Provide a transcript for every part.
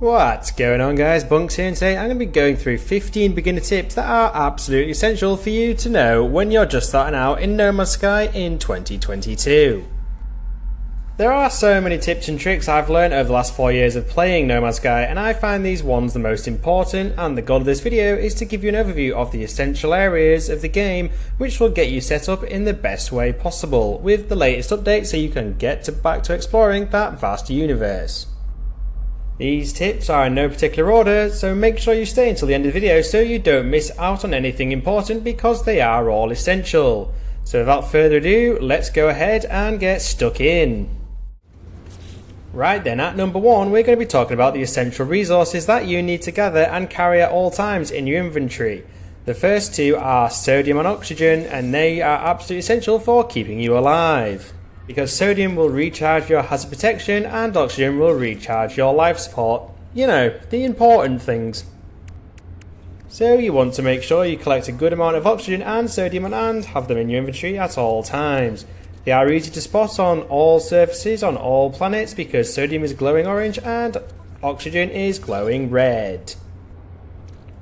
What's going on, guys? Bunks here, and today I'm going to be going through 15 beginner tips that are absolutely essential for you to know when you're just starting out in No Man's Sky in 2022. There are so many tips and tricks I've learned over the last 4 years of playing No Man's Sky, and I find these ones the most important, and the goal of this video is to give you an overview of the essential areas of the game which will get you set up in the best way possible with the latest updates so you can get back to exploring that vast universe. These tips are in no particular order, so make sure you stay until the end of the video so you don't miss out on anything important because they are all essential. So without further ado, let's go ahead and get stuck in. Right then, at number 1 we're going to be talking about the essential resources that you need to gather and carry at all times in your inventory. The first two are sodium and oxygen, and they are absolutely essential for keeping you alive, because sodium will recharge your hazard protection and oxygen will recharge your life support. You know, the important things. So you want to make sure you collect a good amount of oxygen and sodium and have them in your inventory at all times. They are easy to spot on all surfaces on all planets because sodium is glowing orange and oxygen is glowing red.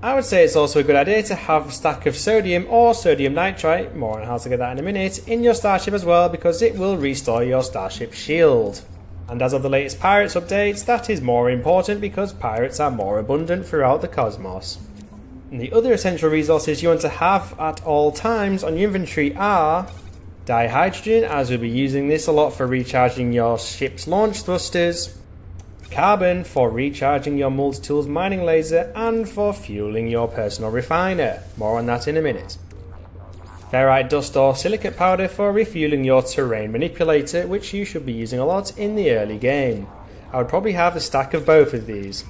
I would say it's also a good idea to have a stack of sodium or sodium nitrite, more on how to get that in a minute, in your starship as well because it will restore your starship shield. And as of the latest pirates updates, that is more important because pirates are more abundant throughout the cosmos. And the other essential resources you want to have at all times on your inventory are dihydrogen, as we'll be using this a lot for recharging your ship's launch thrusters, carbon for recharging your multi-tools mining laser and for fueling your personal refiner, more on that in a minute. Ferrite dust or silicate powder for refueling your terrain manipulator, which you should be using a lot in the early game. I would probably have a stack of both of these.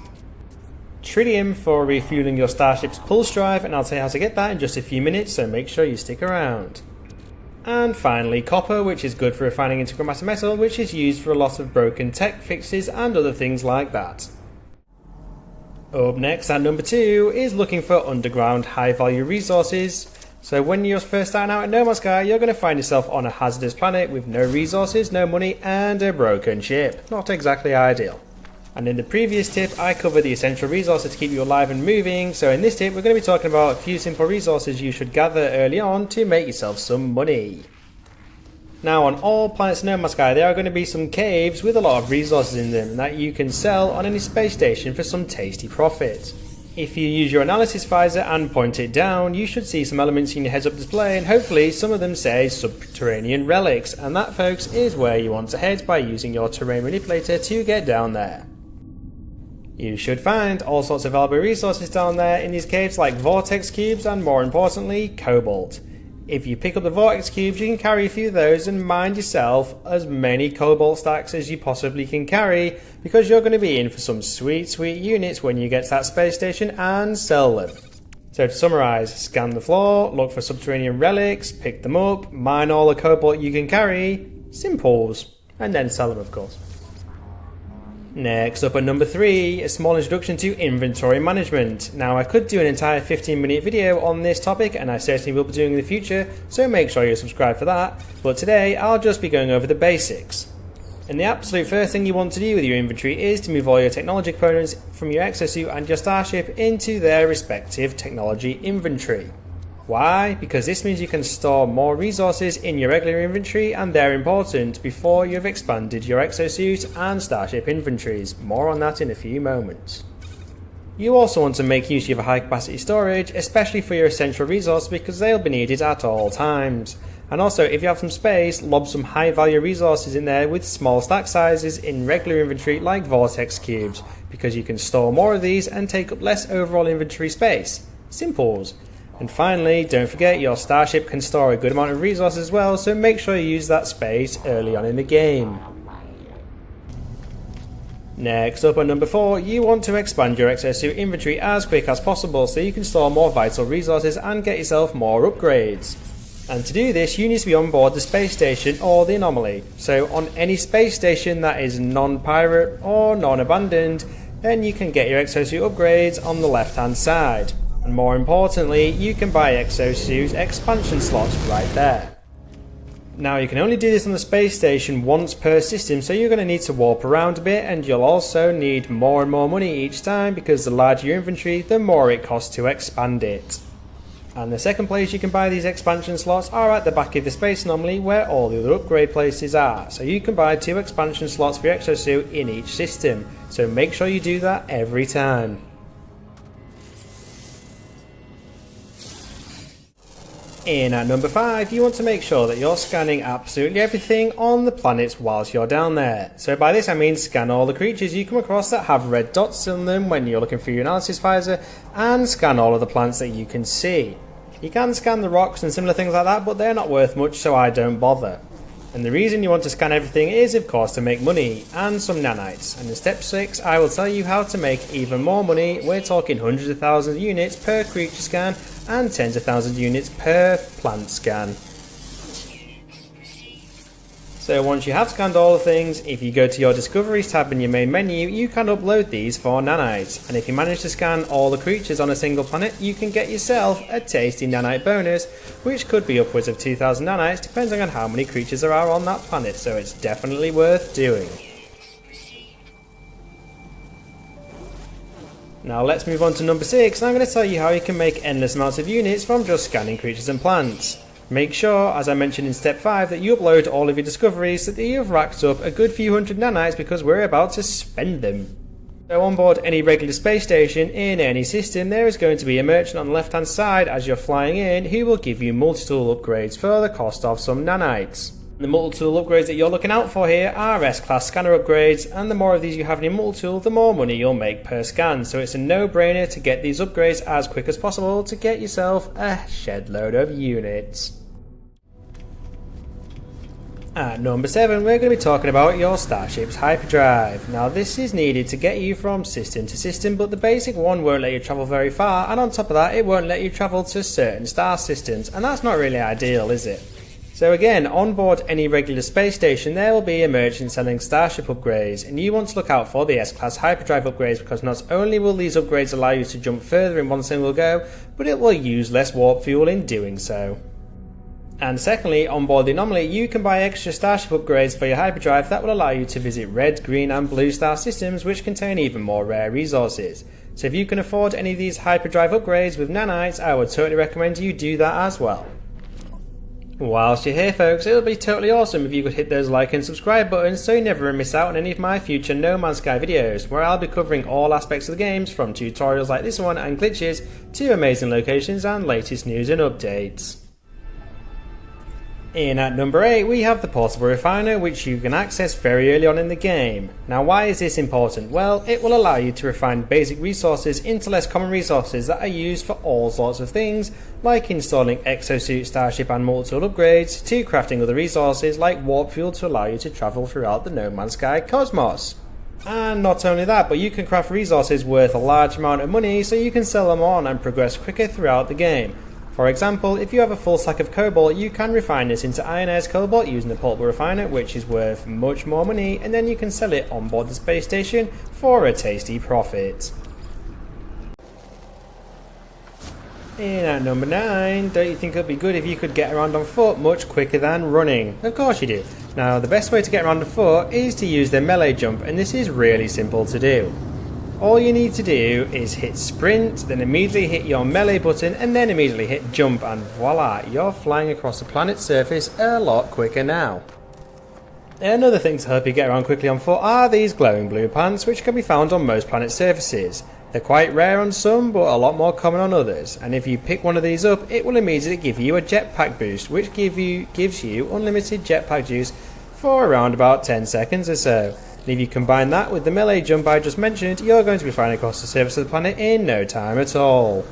Tritium for refueling your starship's pulse drive, and I'll tell you how to get that in just a few minutes, so make sure you stick around. And finally copper, which is good for refining integral matter metal, which is used for a lot of broken tech fixes and other things like that. Up next at number 2 is looking for underground high value resources. So when you're first starting out in No Man's Sky, you're going to find yourself on a hazardous planet with no resources, no money and a broken ship. Not exactly ideal. And in the previous tip I covered the essential resources to keep you alive and moving, so in this tip we're going to be talking about a few simple resources you should gather early on to make yourself some money. Now on all planets in No Man's Sky there are going to be some caves with a lot of resources in them that you can sell on any space station for some tasty profit. If you use your analysis visor and point it down, you should see some elements in your heads up display, and hopefully some of them say subterranean relics, and that folks is where you want to head by using your terrain manipulator to get down there. You should find all sorts of valuable resources down there in these caves like vortex cubes and more importantly cobalt. If you pick up the vortex cubes you can carry a few of those and mine yourself as many cobalt stacks as you possibly can carry because you're going to be in for some sweet units when you get to that space station and sell them. So to summarise, scan the floor, look for subterranean relics, pick them up, mine all the cobalt you can carry, simples, and then sell them of course. Next up at number 3, a small introduction to inventory management. Now I could do an entire 15-minute video on this topic and I certainly will be doing in the future, so make sure you're subscribed for that, but today I'll just be going over the basics. And the absolute first thing you want to do with your inventory is to move all your technology components from your exosuit and your starship into their respective technology inventory. Why? Because this means you can store more resources in your regular inventory and they're important before you've expanded your exosuit and starship inventories. More on that in a few moments. You also want to make use of a high capacity storage, especially for your essential resources because they'll be needed at all times. And also if you have some space, lob some high value resources in there with small stack sizes in regular inventory like vortex cubes, because you can store more of these and take up less overall inventory space. Simples. And finally, don't forget your starship can store a good amount of resources as well, so make sure you use that space early on in the game. Next up at number 4, you want to expand your exosuit inventory as quick as possible so you can store more vital resources and get yourself more upgrades. And to do this you need to be on board the space station or the anomaly. So on any space station that is non-pirate or non-abandoned, then you can get your exosuit upgrades on the left hand side. And more importantly, you can buy exosuit expansion slots right there. Now you can only do this on the space station once per system, so you're going to need to warp around a bit, and you'll also need more and more money each time because the larger your inventory, the more it costs to expand it. And the second place you can buy these expansion slots are at the back of the space anomaly where all the other upgrade places are. So you can buy 2 expansion slots for your exosuit in each system, so make sure you do that every time. In at number 5, you want to make sure that you're scanning absolutely everything on the planets whilst you're down there. So by this I mean scan all the creatures you come across that have red dots on them when you're looking through your analysis visor, and scan all of the plants that you can see. You can scan the rocks and similar things like that, but they're not worth much, so I don't bother. And the reason you want to scan everything is of course to make money and some nanites, and in step 6 I will tell you how to make even more money. We're talking hundreds of thousands of units per creature scan and tens of thousands of units per plant scan. So once you have scanned all the things, if you go to your discoveries tab in your main menu, you can upload these for nanites, and if you manage to scan all the creatures on a single planet, you can get yourself a tasty nanite bonus, which could be upwards of 2,000 nanites depending on how many creatures there are on that planet, so it's definitely worth doing. Now let's move on to number 6, and I'm going to tell you how you can make endless amounts of units from just scanning creatures and plants. Make sure, as I mentioned in step 5, that you upload all of your discoveries so that you've racked up a good few hundred nanites because we're about to spend them. So on board any regular space station in any system, there is going to be a merchant on the left hand side as you're flying in who will give you multi-tool upgrades for the cost of some nanites. The multi-tool upgrades that you're looking out for here are S-class scanner upgrades, and the more of these you have in your multi-tool, the more money you'll make per scan, so it's a no-brainer to get these upgrades as quick as possible to get yourself a shed load of units. At number 7, we're going to be talking about your starship's hyperdrive. Now this is needed to get you from system to system, but the basic one won't let you travel very far, and on top of that it won't let you travel to certain star systems, and that's not really ideal, is it? So again, on board any regular space station there will be a merchant selling starship upgrades, and you want to look out for the S-class hyperdrive upgrades because not only will these upgrades allow you to jump further in one single go, but it will use less warp fuel in doing so. And secondly, on board the Anomaly you can buy extra starship upgrades for your hyperdrive that will allow you to visit red, green and blue star systems which contain even more rare resources. So if you can afford any of these hyperdrive upgrades with nanites, I would totally recommend you do that as well. Whilst you're here folks, it would be totally awesome if you could hit those like and subscribe buttons so you never miss out on any of my future No Man's Sky videos, where I'll be covering all aspects of the games from tutorials like this one and glitches to amazing locations and latest news and updates. In at number 8 we have the Portable Refiner, which you can access very early on in the game. Now why is this important? Well, it will allow you to refine basic resources into less common resources that are used for all sorts of things, like installing exosuit, starship and multi-tool upgrades, to crafting other resources like warp fuel to allow you to travel throughout the No Man's Sky cosmos. And not only that, but you can craft resources worth a large amount of money so you can sell them on and progress quicker throughout the game. For example, if you have a full stack of cobalt, you can refine this into ionized cobalt using the Portable Refiner, which is worth much more money, and then you can sell it on board the space station for a tasty profit. In at number 9, don't you think it would be good if you could get around on foot much quicker than running? Of course you do. Now the best way to get around on foot is to use the melee jump, and this is really simple to do. All you need to do is hit sprint, then immediately hit your melee button and then immediately hit jump, and voila, you're flying across the planet's surface a lot quicker now. Another thing to help you get around quickly on foot are these glowing blue pants, which can be found on most planet surfaces. They're quite rare on some, but a lot more common on others, and if you pick one of these up it will immediately give you a jetpack boost, which gives you unlimited jetpack juice for around about 10 seconds or so. And if you combine that with the melee jump I just mentioned, you're going to be flying across the surface of the planet in no time at all.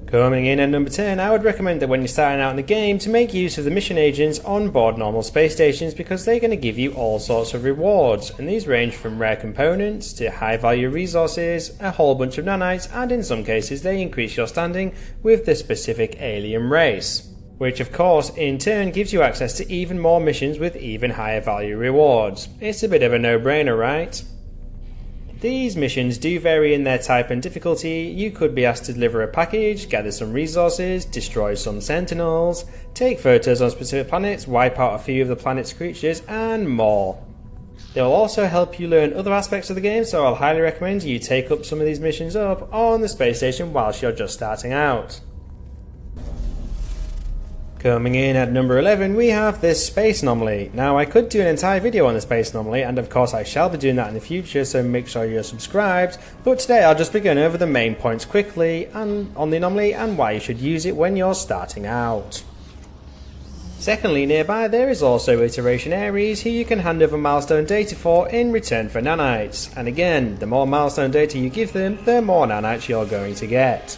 Coming in at number 10, I would recommend that when you're starting out in the game to make use of the mission agents on board normal space stations, because they're going to give you all sorts of rewards, and these range from rare components to high value resources, a whole bunch of nanites, and in some cases they increase your standing with the specific alien race, which of course in turn gives you access to even more missions with even higher value rewards. It's a bit of a no-brainer, right? These missions do vary in their type and difficulty. You could be asked to deliver a package, gather some resources, destroy some sentinels, take photos on specific planets, wipe out a few of the planet's creatures, and more. They will also help you learn other aspects of the game, so I'll highly recommend you take up some of these missions up on the space station whilst you're just starting out. Coming in at number 11, we have this space anomaly. Now, I could do an entire video on the space anomaly, and of course I shall be doing that in the future, so make sure you're subscribed, but today I'll just be going over the main points quickly and on the anomaly and why you should use it when you're starting out. Secondly, nearby there is also Iteration Ares, who you can hand over milestone data for in return for nanites, and again, the more milestone data you give them, the more nanites you're going to get.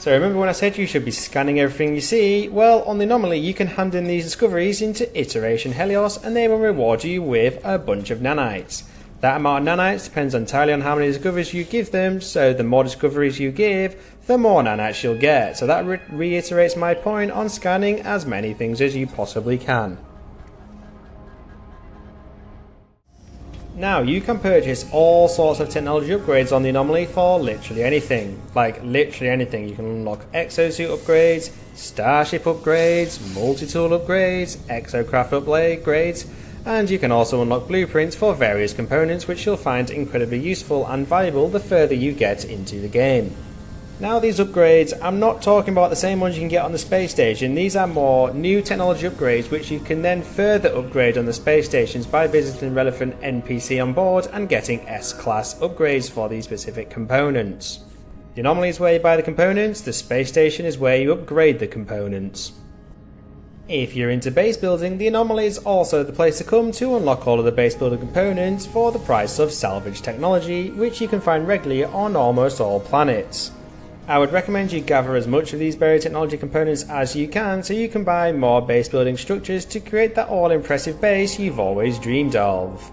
So remember when I said you should be scanning everything you see? Well, on the anomaly you can hand in these discoveries into Iteration Helios and they will reward you with a bunch of nanites. That amount of nanites depends entirely on how many discoveries you give them, so the more discoveries you give, the more nanites you'll get. So that reiterates my point on scanning as many things as you possibly can. Now, you can purchase all sorts of technology upgrades on the anomaly for literally anything. Like, literally anything. You can unlock exosuit upgrades, starship upgrades, multi-tool upgrades, exocraft upgrades, and you can also unlock blueprints for various components which you'll find incredibly useful and valuable the further you get into the game. Now, these upgrades, I'm not talking about the same ones you can get on the space station. These are more new technology upgrades which you can then further upgrade on the space stations by visiting relevant NPC on board and getting S-class upgrades for these specific components. The anomaly is where you buy the components, the space station is where you upgrade the components. If you're into base building, the anomaly is also the place to come to unlock all of the base building components for the price of salvage technology, which you can find regularly on almost all planets. I would recommend you gather as much of these buried technology components as you can so you can buy more base building structures to create that all impressive base you've always dreamed of.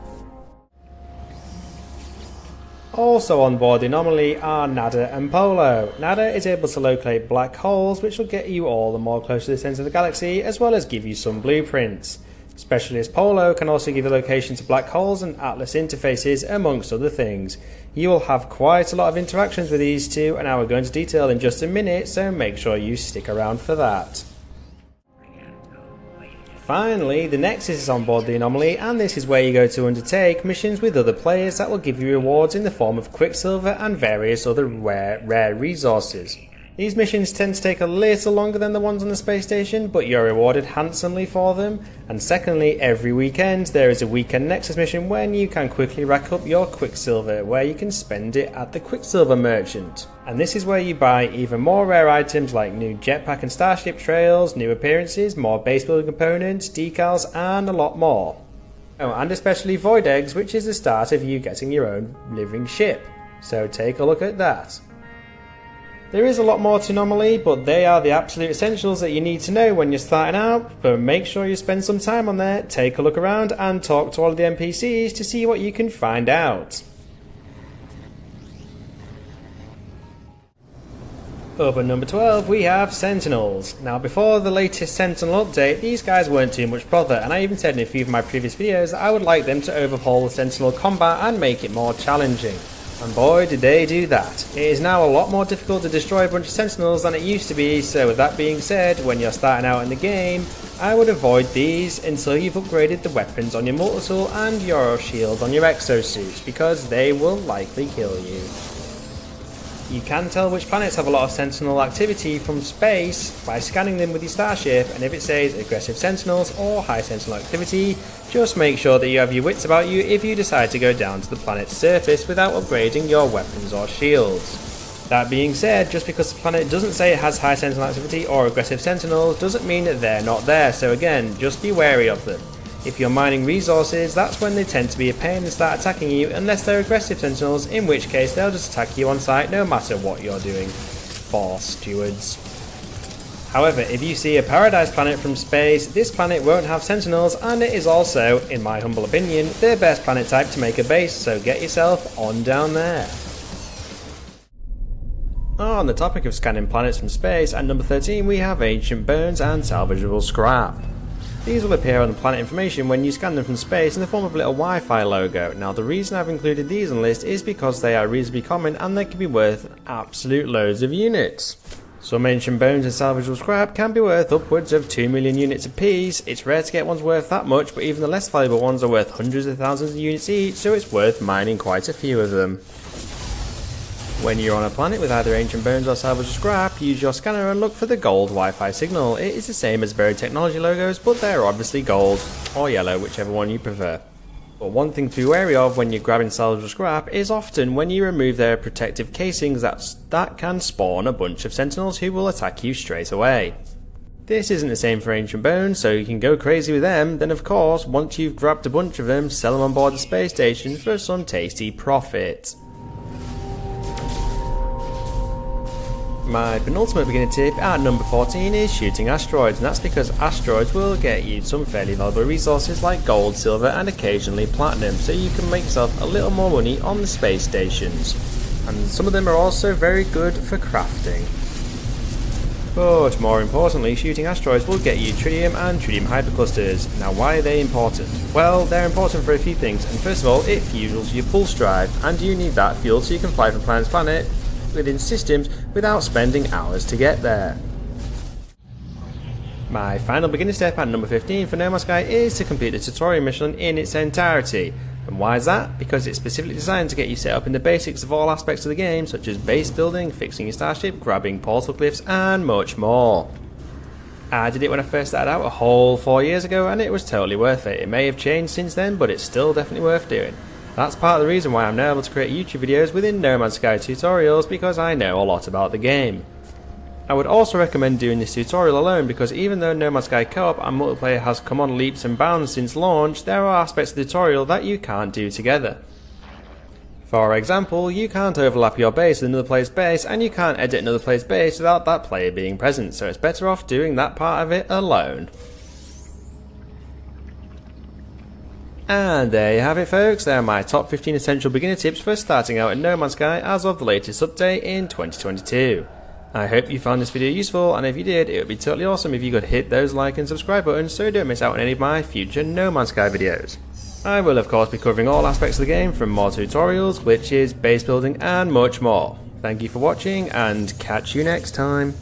Also on board the anomaly are Nada and Polo. Nada is able to locate black holes which will get you all the more close to the centre of the galaxy as well as give you some blueprints. Specialist Polo can also give you location to black holes and Atlas interfaces amongst other things. You will have quite a lot of interactions with these two and I will go into detail in just a minute, so make sure you stick around for that. Finally, the Nexus is on board the anomaly, and this is where you go to undertake missions with other players that will give you rewards in the form of Quicksilver and various other rare resources. These missions tend to take a little longer than the ones on the space station, but you're rewarded handsomely for them. And secondly, every weekend there is a weekend Nexus mission when you can quickly rack up your Quicksilver, where you can spend it at the Quicksilver Merchant. And this is where you buy even more rare items like new jetpack and starship trails, new appearances, more base building components, decals, and a lot more. Oh, and especially void eggs, which is the start of you getting your own living ship. So take a look at that. There is a lot more to Anomaly, but they are the absolute essentials that you need to know when you're starting out, but make sure you spend some time on there, take a look around and talk to all of the NPCs to see what you can find out. Up at number 12 we have Sentinels. Now before the latest Sentinel update, these guys weren't too much bother, and I even said in a few of my previous videos that I would like them to overhaul the Sentinel combat and make it more challenging. And boy did they do that. It is now a lot more difficult to destroy a bunch of sentinels than it used to be, so with that being said, when you're starting out in the game, I would avoid these until you've upgraded the weapons on your multi-tool and your shields on your exosuits, because they will likely kill you. You can tell which planets have a lot of sentinel activity from space by scanning them with your starship, and if it says aggressive sentinels or high sentinel activity, just make sure that you have your wits about you if you decide to go down to the planet's surface without upgrading your weapons or shields. That being said, just because the planet doesn't say it has high sentinel activity or aggressive sentinels doesn't mean that they're not there, so again, just be wary of them. If you're mining resources, that's when they tend to be a pain and start attacking you unless they're aggressive sentinels, in which case they'll just attack you on sight no matter what you're doing. For stewards. However, if you see a paradise planet from space, this planet won't have sentinels, and it is also, in my humble opinion, the best planet type to make a base, so get yourself on down there. On the topic of scanning planets from space, at number 13 we have Ancient Bones and Salvageable Scrap. These will appear on the planet information when you scan them from space in the form of a little Wi-Fi logo. Now the reason I've included these on the list is because they are reasonably common and they can be worth absolute loads of units. Some ancient bones and salvageable scrap can be worth upwards of 2 million units apiece. It's rare to get ones worth that much, but even the less valuable ones are worth hundreds of thousands of units each, so it's worth mining quite a few of them. When you're on a planet with either ancient bones or salvageable scrap, use your scanner and look for the gold Wi-Fi signal. It is the same as buried technology logos, but they're obviously gold, or yellow, whichever one you prefer. But one thing to be wary of when you're grabbing salvageable scrap is often when you remove their protective casings that can spawn a bunch of sentinels who will attack you straight away. This isn't the same for ancient bones, so you can go crazy with them, then of course, once you've grabbed a bunch of them, sell them on board the space station for some tasty profit. My penultimate beginner tip at number 14 is shooting asteroids, and that's because asteroids will get you some fairly valuable resources like gold, silver and occasionally platinum, so you can make yourself a little more money on the space stations. And some of them are also very good for crafting. But more importantly, shooting asteroids will get you tritium and tritium hyperclusters. Now why are they important? Well, they're important for a few things, and first of all, it fuels your pulse drive, and you need that fuel so you can fly from planet to planet within systems without spending hours to get there. My final beginner step at number 15 for No Man's Sky is to complete the tutorial mission in its entirety. And why is that? Because it's specifically designed to get you set up in the basics of all aspects of the game, such as base building, fixing your starship, grabbing portal cliffs and much more. I did it when I first started out a whole 4 years ago and it was totally worth it. It may have changed since then, but it's still definitely worth doing. That's part of the reason why I'm now able to create YouTube videos within No Man's Sky tutorials, because I know a lot about the game. I would also recommend doing this tutorial alone, because even though No Man's Sky Co-op and multiplayer has come on leaps and bounds since launch, there are aspects of the tutorial that you can't do together. For example, you can't overlap your base with another player's base, and you can't edit another player's base without that player being present, so it's better off doing that part of it alone. And there you have it folks, they are my top 15 essential beginner tips for starting out in No Man's Sky as of the latest update in 2022. I hope you found this video useful, and if you did, it would be totally awesome if you could hit those like and subscribe buttons so you don't miss out on any of my future No Man's Sky videos. I will of course be covering all aspects of the game, from mod tutorials, glitches, base building and much more. Thank you for watching and catch you next time.